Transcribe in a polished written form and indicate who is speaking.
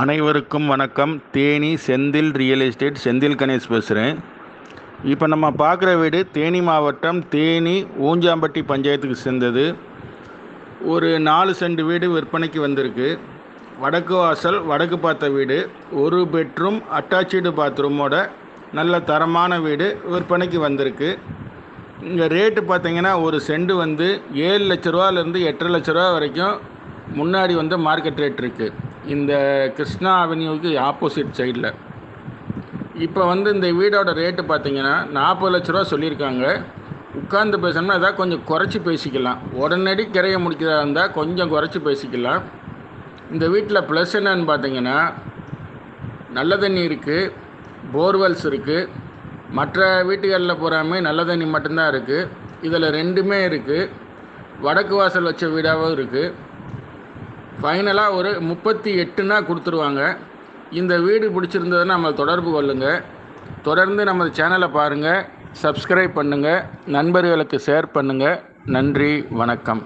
Speaker 1: அனைவருக்கும் வணக்கம். Theni Senthil real estate Senthil Ganesh பேசுகிறேன். இப்போ நம்ம பார்க்குற வீடு தேனி மாவட்டம் தேனி ஊஞ்சாம்பட்டி பஞ்சாயத்துக்கு சேர்ந்தது. ஒரு 4 சென்ட் வீடு விற்பனைக்கு வந்திருக்கு. வடக்கு வாசல், வடக்கு பார்த்த வீடு, 1 பெட்ரூம் அட்டாச்சு பாத்ரூமோட நல்ல தரமான வீடு விற்பனைக்கு வந்திருக்கு. இங்கே ரேட்டு பார்த்திங்கன்னா ஒரு சென்ட் வந்து 7 லட்ச ரூபாலேருந்து 8 லட்ச ரூபா வரைக்கும் முன்னாடி வந்து மார்க்கெட் ரேட் இருக்குது. இந்த கிருஷ்ணா அவென்யூவுக்கு ஆப்போசிட் சைடில். இப்போ வந்து இந்த வீடோட ரேட்டு பார்த்திங்கன்னா 40 லட்ச ரூபா சொல்லியிருக்காங்க. உட்கார்ந்து பேசணும்னா எதாவது கொஞ்சம் குறைச்சி பேசிக்கலாம். உடனடி கிரையை முடிக்கிறதா இருந்தால் கொஞ்சம் குறைச்சி பேசிக்கலாம். இந்த வீட்டில் ப்ளஸ் என்னன்னு பார்த்திங்கன்னா நல்ல தண்ணி இருக்குது, போர்வெல்ஸ் இருக்குது. மற்ற வீட்டுகளில் பூராமே நல்ல தண்ணி மட்டும்தான் இருக்குது. இதில் 2மே இருக்குது. வடக்கு வாசல் வச்ச வீடாகவும் இருக்குது. ஃபைனலாக ஒரு 38னா கொடுத்துருவாங்க. இந்த வீடு பிடிச்சிருந்ததுன்னா நம்ம தொடர்பு கொள்ளுங்கள். தொடர்ந்து நம்ம சேனலை பாருங்கள், சப்ஸ்கிரைப் பண்ணுங்கள், நண்பர்களுக்கு ஷேர் பண்ணுங்கள். நன்றி, வணக்கம்.